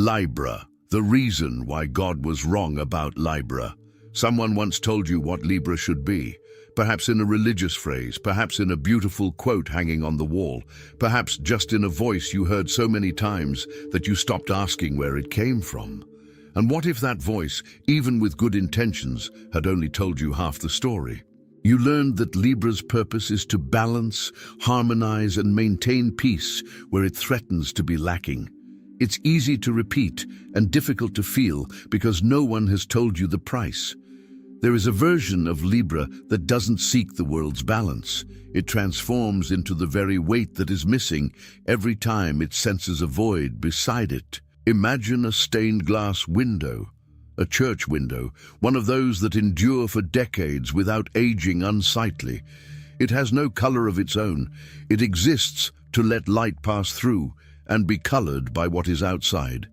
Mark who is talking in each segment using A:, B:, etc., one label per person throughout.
A: Libra, the reason why God was wrong about Libra. Someone once told you what Libra should be, perhaps in a religious phrase, perhaps in a beautiful quote hanging on the wall, perhaps just in a voice you heard so many times that you stopped asking where it came from. And what if that voice, even with good intentions, had only told you half the story? You learned that Libra's purpose is to balance, harmonize, and maintain peace where it threatens to be lacking. It's easy to repeat and difficult to feel because no one has told you the price. There is a version of Libra that doesn't seek the world's balance. It transforms into the very weight that is missing every time it senses a void beside it. Imagine a stained glass window, a church window, one of those that endure for decades without aging unsightly. It has no color of its own. It exists to let light pass through and be colored by what is outside.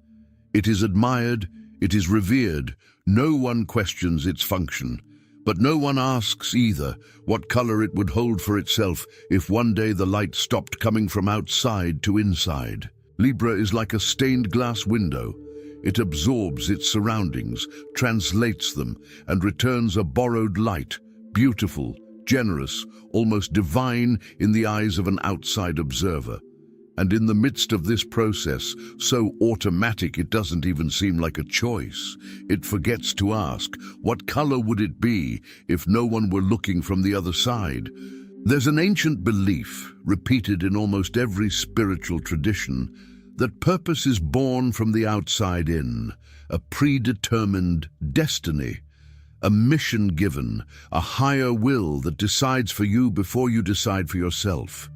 A: It is admired, it is revered. No one questions its function, but no one asks either what color it would hold for itself if one day the light stopped coming from outside to inside. Libra is like a stained glass window. It absorbs its surroundings, translates them, and returns a borrowed light, beautiful, generous, almost divine in the eyes of an outside observer. And in the midst of this process, so automatic it doesn't even seem like a choice, it forgets to ask, what color would it be if no one were looking from the other side? There's an ancient belief, repeated in almost every spiritual tradition, that purpose is born from the outside in, a predetermined destiny, a mission given, a higher will that decides for you before you decide for yourself.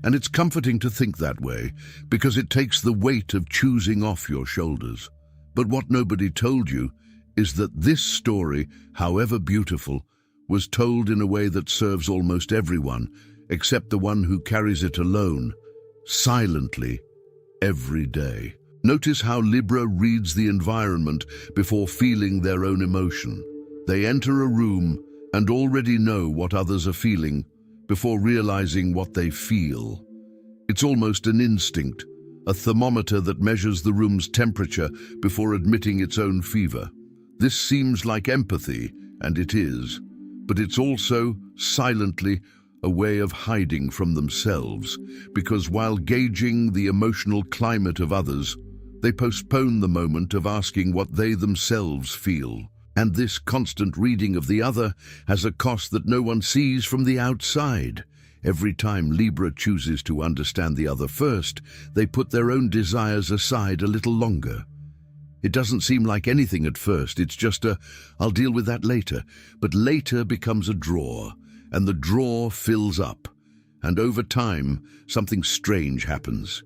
A: And it's comforting to think that way, because it takes the weight of choosing off your shoulders. But what nobody told you is that this story, however beautiful, was told in a way that serves almost everyone, except the one who carries it alone, silently, every day. Notice how Libra reads the environment before feeling their own emotion. They enter a room and already know what others are feeling before realizing what they feel. It's almost an instinct, a thermometer that measures the room's temperature before admitting its own fever. This seems like empathy, and it is, but it's also, silently, a way of hiding from themselves, because while gauging the emotional climate of others, they postpone the moment of asking what they themselves feel. And this constant reading of the other has a cost that no one sees from the outside. Every time Libra chooses to understand the other first, they put their own desires aside a little longer. It doesn't seem like anything at first, it's just I'll deal with that later. But later becomes a drawer, and the drawer fills up. And over time, something strange happens.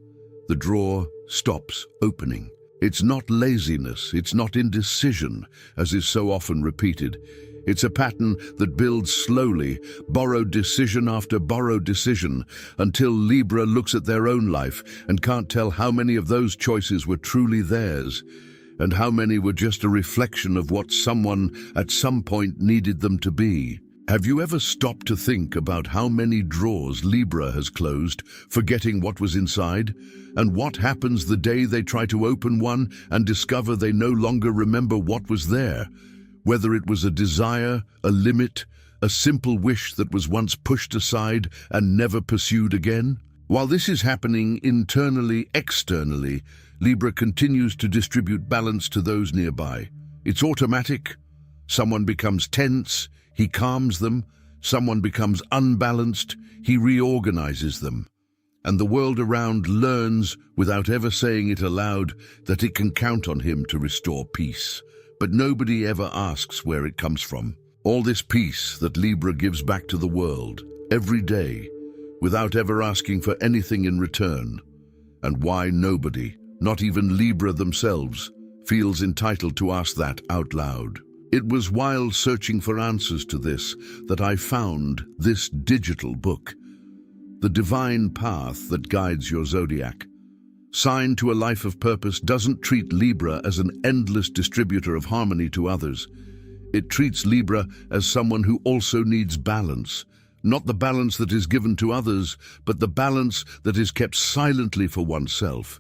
A: The drawer stops opening. It's not laziness, it's not indecision, as is so often repeated. It's a pattern that builds slowly, borrowed decision after borrowed decision, until Libra looks at their own life and can't tell how many of those choices were truly theirs, and how many were just a reflection of what someone at some point needed them to be. Have you ever stopped to think about how many drawers Libra has closed, forgetting what was inside? And what happens the day they try to open one and discover they no longer remember what was there? Whether it was a desire, a limit, a simple wish that was once pushed aside and never pursued again? While this is happening internally, externally, Libra continues to distribute balance to those nearby. It's automatic. Someone becomes tense, he calms them. Someone becomes unbalanced, he reorganizes them. And the world around learns, without ever saying it aloud, that it can count on him to restore peace. But nobody ever asks where it comes from. All this peace that Libra gives back to the world, every day, without ever asking for anything in return. And why nobody, not even Libra themselves, feels entitled to ask that out loud. It was while searching for answers to this that I found this digital book, The Divine Path That Guides Your Zodiac. Sign to a Life of Purpose doesn't treat Libra as an endless distributor of harmony to others. It treats Libra as someone who also needs balance, not the balance that is given to others, but the balance that is kept silently for oneself.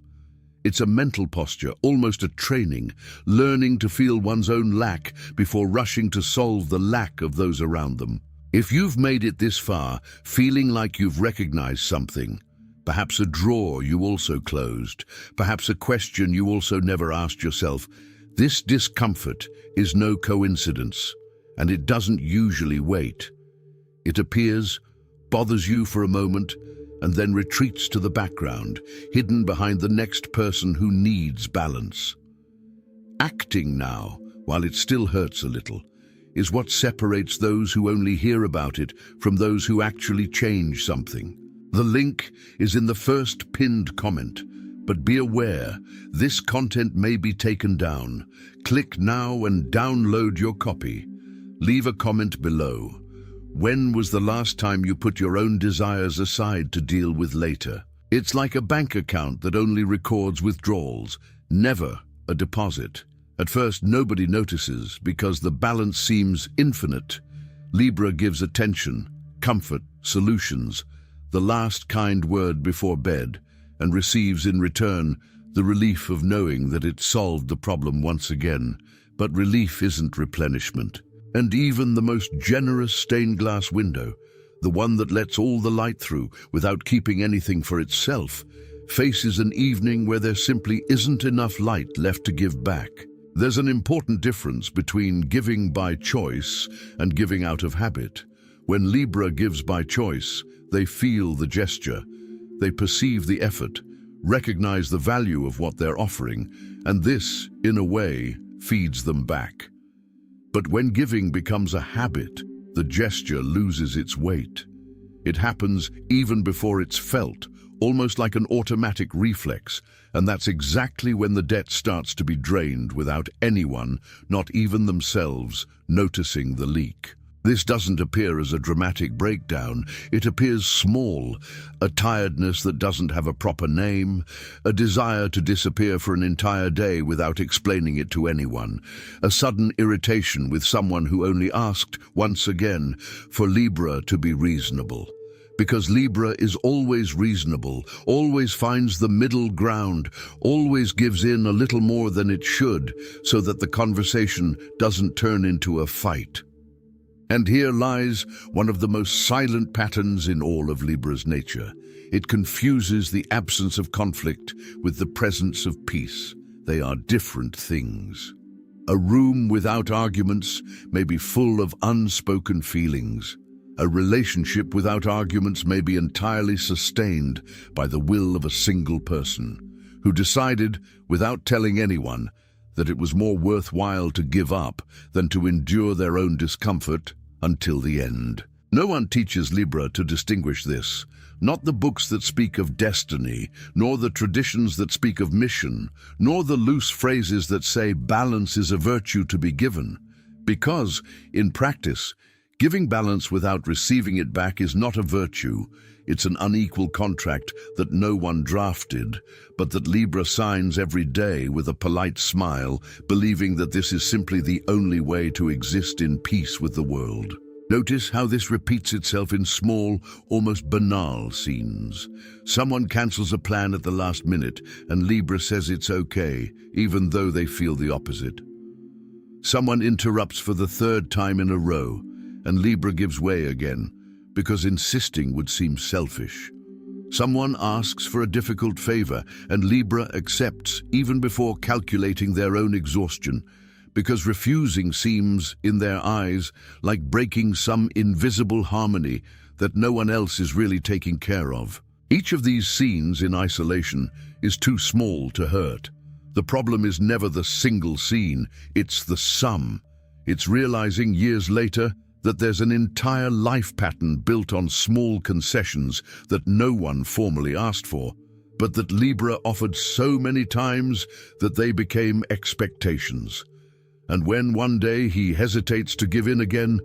A: It's a mental posture, almost a training, learning to feel one's own lack before rushing to solve the lack of those around them. If you've made it this far, feeling like you've recognized something, perhaps a drawer you also closed, perhaps a question you also never asked yourself, this discomfort is no coincidence, and it doesn't usually wait. It appears, bothers you for a moment, and then retreats to the background, hidden behind the next person who needs balance. Acting now, while it still hurts a little, is what separates those who only hear about it from those who actually change something. The link is in the first pinned comment, but be aware, this content may be taken down. Click now and download your copy. Leave a comment below. When was the last time you put your own desires aside to deal with later? It's like a bank account that only records withdrawals, never a deposit. At first, nobody notices because the balance seems infinite. Libra gives attention, comfort, solutions, the last kind word before bed, and receives in return the relief of knowing that it solved the problem once again. But relief isn't replenishment. And even the most generous stained glass window, the one that lets all the light through without keeping anything for itself, faces an evening where there simply isn't enough light left to give back. There's an important difference between giving by choice and giving out of habit. When Libra gives by choice, they feel the gesture, they perceive the effort, recognize the value of what they're offering, and this, in a way, feeds them back. But when giving becomes a habit, the gesture loses its weight. It happens even before it's felt, almost like an automatic reflex, and that's exactly when the debt starts to be drained without anyone, not even themselves, noticing the leak. This doesn't appear as a dramatic breakdown. It appears small, a tiredness that doesn't have a proper name, a desire to disappear for an entire day without explaining it to anyone, a sudden irritation with someone who only asked, once again, for Libra to be reasonable. Because Libra is always reasonable, always finds the middle ground, always gives in a little more than it should, so that the conversation doesn't turn into a fight. And here lies one of the most silent patterns in all of Libra's nature. It confuses the absence of conflict with the presence of peace. They are different things. A room without arguments may be full of unspoken feelings. A relationship without arguments may be entirely sustained by the will of a single person, who decided, without telling anyone, that it was more worthwhile to give up than to endure their own discomfort until the end. No one teaches Libra to distinguish this, not the books that speak of destiny, nor the traditions that speak of mission, nor the loose phrases that say balance is a virtue to be given. Because, in practice, giving balance without receiving it back is not a virtue. It's an unequal contract that no one drafted, but that Libra signs every day with a polite smile, believing that this is simply the only way to exist in peace with the world. Notice how this repeats itself in small, almost banal scenes. Someone cancels a plan at the last minute, and Libra says it's okay, even though they feel the opposite. Someone interrupts for the third time in a row, and Libra gives way again, because insisting would seem selfish. Someone asks for a difficult favor, and Libra accepts even before calculating their own exhaustion, because refusing seems, in their eyes, like breaking some invisible harmony that no one else is really taking care of. Each of these scenes in isolation is too small to hurt. The problem is never the single scene, it's the sum. It's realizing years later that there's an entire life pattern built on small concessions that no one formally asked for, but that Libra offered so many times that they became expectations. And when one day he hesitates to give in again,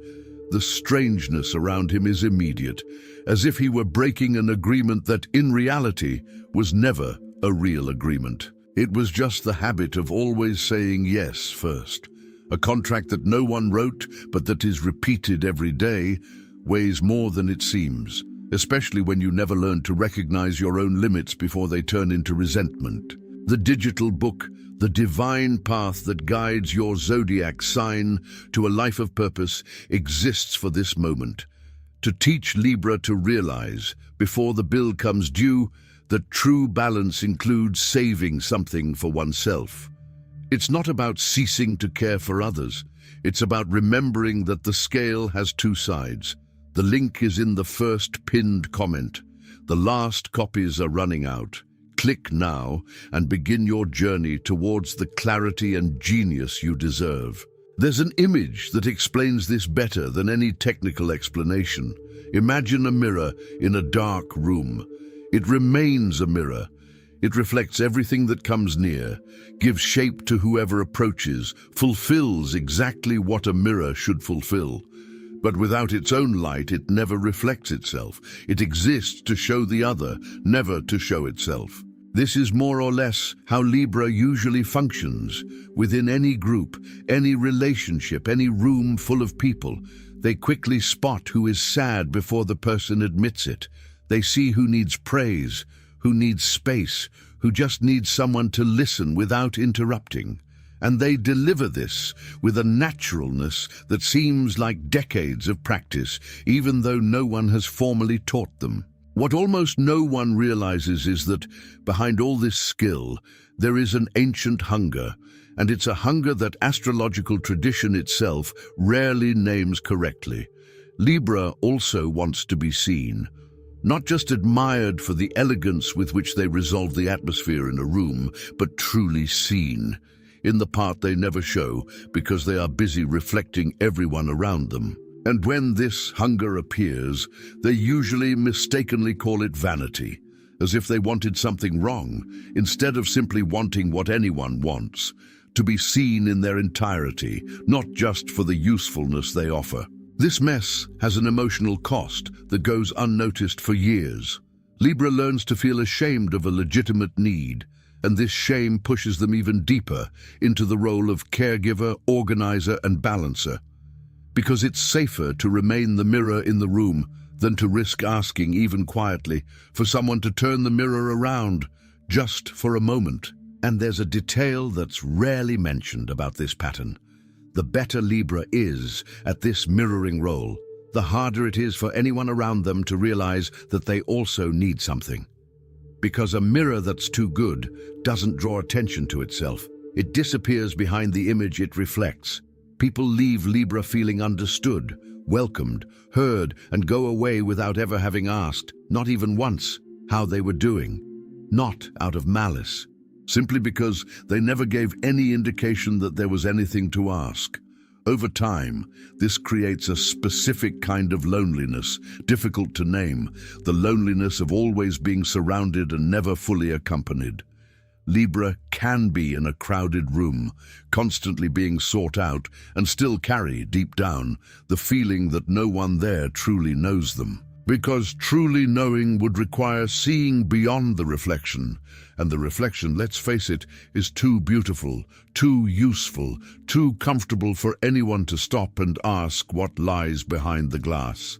A: the strangeness around him is immediate, as if he were breaking an agreement that in reality was never a real agreement. It was just the habit of always saying yes first. A contract that no one wrote, but that is repeated every day, weighs more than it seems, especially when you never learn to recognize your own limits before they turn into resentment. The digital book, the divine path that guides your zodiac sign to a life of purpose, exists for this moment, to teach Libra to realize, before the bill comes due, that true balance includes saving something for oneself. It's not about ceasing to care for others. It's about remembering that the scale has two sides. The link is in the first pinned comment. The last copies are running out. Click now and begin your journey towards the clarity and genius you deserve. There's an image that explains this better than any technical explanation. Imagine a mirror in a dark room. It remains a mirror. It reflects everything that comes near, gives shape to whoever approaches, fulfills exactly what a mirror should fulfill. But without its own light, it never reflects itself. It exists to show the other, never to show itself. This is more or less how Libra usually functions. Within any group, any relationship, any room full of people, they quickly spot who is sad before the person admits it. They see who needs praise, who needs space, who just needs someone to listen without interrupting. And they deliver this with a naturalness that seems like decades of practice, even though no one has formally taught them. What almost no one realizes is that behind all this skill, there is an ancient hunger, and it's a hunger that astrological tradition itself rarely names correctly. Libra also wants to be seen, not just admired for the elegance with which they resolve the atmosphere in a room, but truly seen, in the part they never show because they are busy reflecting everyone around them. And when this hunger appears, they usually mistakenly call it vanity, as if they wanted something wrong, instead of simply wanting what anyone wants, to be seen in their entirety, not just for the usefulness they offer. This mess has an emotional cost that goes unnoticed for years. Libra learns to feel ashamed of a legitimate need, and this shame pushes them even deeper into the role of caregiver, organizer, and balancer. Because it's safer to remain the mirror in the room than to risk asking, even quietly, for someone to turn the mirror around, just for a moment. And there's a detail that's rarely mentioned about this pattern. The better Libra is at this mirroring role, the harder it is for anyone around them to realize that they also need something. Because a mirror that's too good doesn't draw attention to itself. It disappears behind the image it reflects. People leave Libra feeling understood, welcomed, heard, and go away without ever having asked, not even once, how they were doing. Not out of malice, simply because they never gave any indication that there was anything to ask. Over time, this creates a specific kind of loneliness, difficult to name, the loneliness of always being surrounded and never fully accompanied. Libra can be in a crowded room, constantly being sought out, and still carry, deep down, the feeling that no one there truly knows them. Because truly knowing would require seeing beyond the reflection, and the reflection, let's face it, is too beautiful, too useful, too comfortable for anyone to stop and ask what lies behind the glass.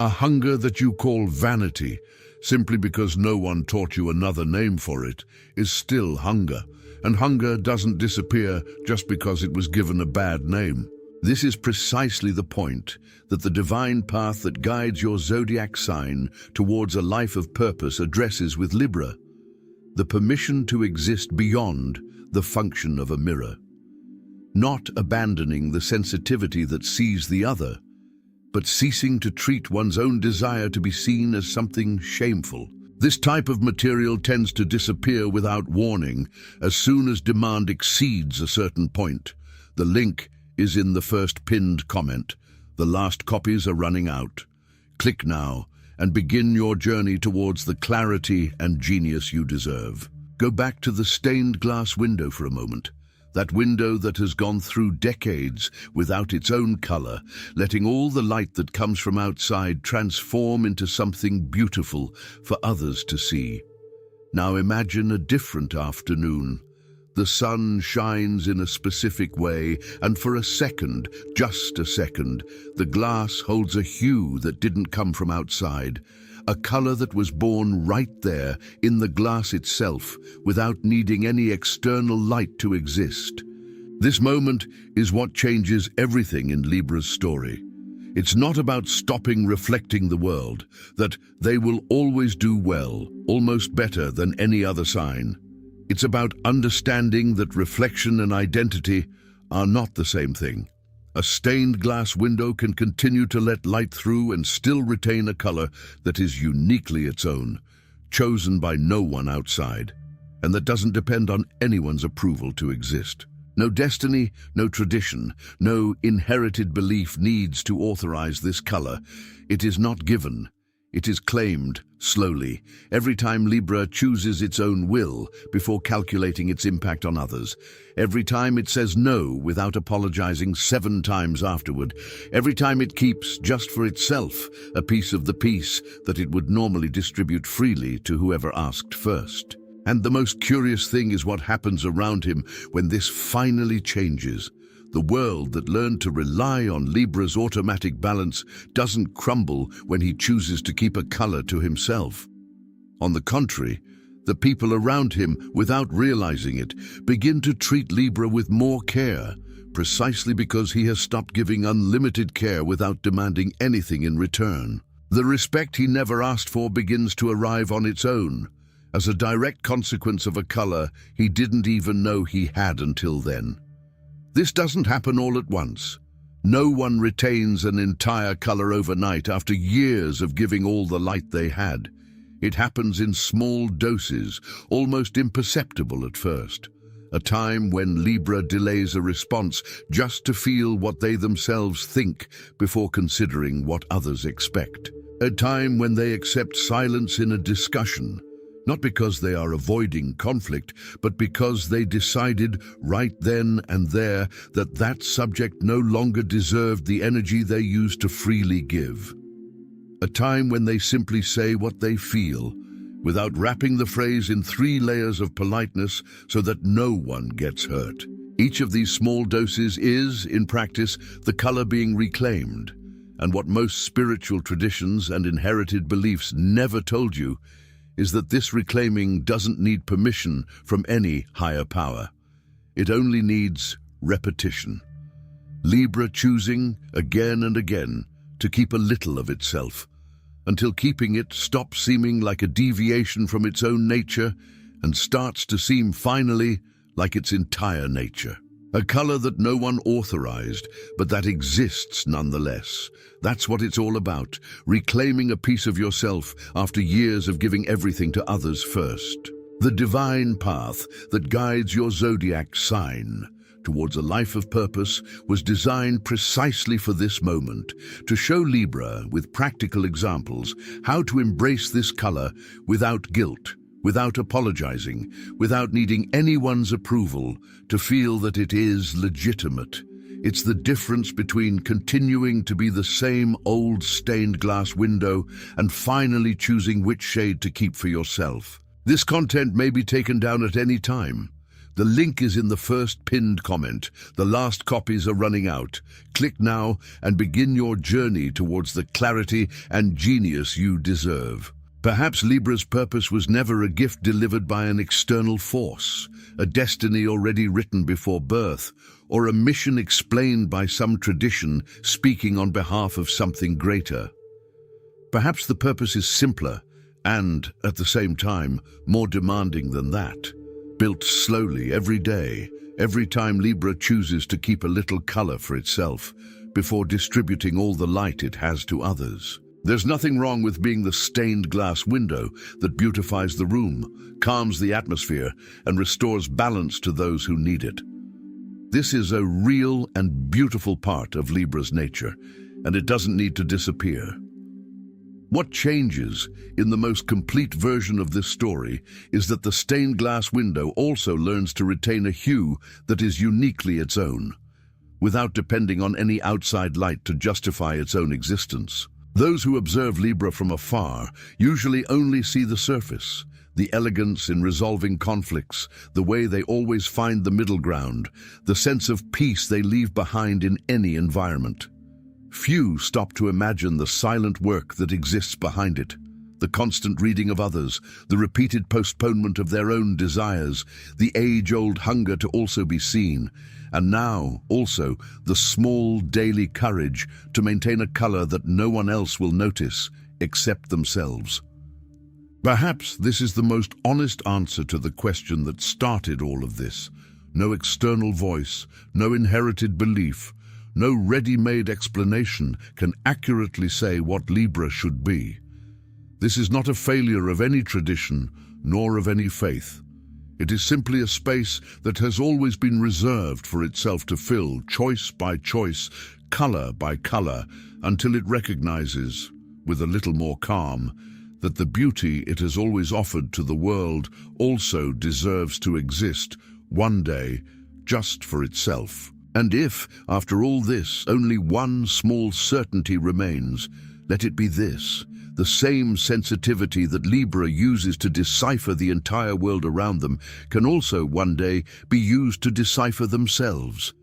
A: A hunger that you call vanity, simply because no one taught you another name for it, is still hunger, and hunger doesn't disappear just because it was given a bad name. This is precisely the point that the divine path that guides your zodiac sign towards a life of purpose addresses with Libra, the permission to exist beyond the function of a mirror. Not abandoning the sensitivity that sees the other, but ceasing to treat one's own desire to be seen as something shameful. This type of material tends to disappear without warning as soon as demand exceeds a certain point. The link is in the first pinned comment. The last copies are running out. Click now and begin your journey towards the clarity and genius you deserve. Go back to the stained glass window for a moment. That window that has gone through decades without its own color, letting all the light that comes from outside transform into something beautiful for others to see. Now imagine a different afternoon. The sun shines in a specific way, and for a second, just a second, the glass holds a hue that didn't come from outside, a color that was born right there in the glass itself without needing any external light to exist. This moment is what changes everything in Libra's story. It's not about stopping reflecting the world, that they will always do well, almost better than any other sign. It's about understanding that reflection and identity are not the same thing. A stained glass window can continue to let light through and still retain a color that is uniquely its own, chosen by no one outside, and that doesn't depend on anyone's approval to exist. No destiny, no tradition, no inherited belief needs to authorize this color. It is not given. It is claimed, slowly, every time Libra chooses its own will before calculating its impact on others. Every time it says no without apologizing 7 times afterward. Every time it keeps, just for itself, a piece of the peace that it would normally distribute freely to whoever asked first. And the most curious thing is what happens around him when this finally changes. The world that learned to rely on Libra's automatic balance doesn't crumble when he chooses to keep a color to himself. On the contrary, the people around him, without realizing it, begin to treat Libra with more care, precisely because he has stopped giving unlimited care without demanding anything in return. The respect he never asked for begins to arrive on its own, as a direct consequence of a color he didn't even know he had until then. This doesn't happen all at once. No one retains an entire color overnight after years of giving all the light they had. It happens in small doses, almost imperceptible at first. A time when Libra delays a response just to feel what they themselves think before considering what others expect. A time when they accept silence in a discussion, not because they are avoiding conflict, but because they decided right then and there that that subject no longer deserved the energy they used to freely give. A time when they simply say what they feel, without wrapping the phrase in 3 layers of politeness so that no one gets hurt. Each of these small doses is, in practice, the color being reclaimed. And what most spiritual traditions and inherited beliefs never told you is that this reclaiming doesn't need permission from any higher power. It only needs repetition. Libra choosing, again and again, to keep a little of itself, until keeping it stops seeming like a deviation from its own nature and starts to seem finally like its entire nature. A color that no one authorized, but that exists nonetheless. That's what it's all about, reclaiming a piece of yourself after years of giving everything to others first. The divine path that guides your zodiac sign towards a life of purpose was designed precisely for this moment, to show Libra, with practical examples, how to embrace this color without guilt, without apologizing, without needing anyone's approval to feel that it is legitimate. It's the difference between continuing to be the same old stained glass window and finally choosing which shade to keep for yourself. This content may be taken down at any time. The link is in the first pinned comment. The last copies are running out. Click now and begin your journey towards the clarity and genius you deserve. Perhaps Libra's purpose was never a gift delivered by an external force, a destiny already written before birth, or a mission explained by some tradition speaking on behalf of something greater. Perhaps the purpose is simpler and, at the same time, more demanding than that. Built slowly every day, every time Libra chooses to keep a little color for itself before distributing all the light it has to others. There's nothing wrong with being the stained glass window that beautifies the room, calms the atmosphere, and restores balance to those who need it. This is a real and beautiful part of Libra's nature, and it doesn't need to disappear. What changes in the most complete version of this story is that the stained glass window also learns to retain a hue that is uniquely its own, without depending on any outside light to justify its own existence. Those who observe Libra from afar usually only see the surface, the elegance in resolving conflicts, the way they always find the middle ground, the sense of peace they leave behind in any environment. Few stop to imagine the silent work that exists behind it, the constant reading of others, the repeated postponement of their own desires, the age-old hunger to also be seen, and now, also, the small daily courage to maintain a color that no one else will notice except themselves. Perhaps this is the most honest answer to the question that started all of this. No external voice, no inherited belief, no ready-made explanation can accurately say what Libra should be. This is not a failure of any tradition, nor of any faith. It is simply a space that has always been reserved for itself to fill, choice by choice, color by color, until it recognizes, with a little more calm, that the beauty it has always offered to the world also deserves to exist, one day, just for itself. And if, after all this, only one small certainty remains, let it be this: the same sensitivity that Libra uses to decipher the entire world around them can also one day be used to decipher themselves.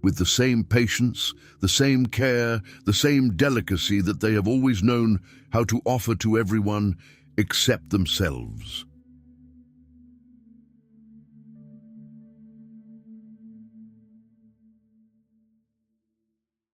A: With the same patience, the same care, the same delicacy that they have always known how to offer to everyone except themselves.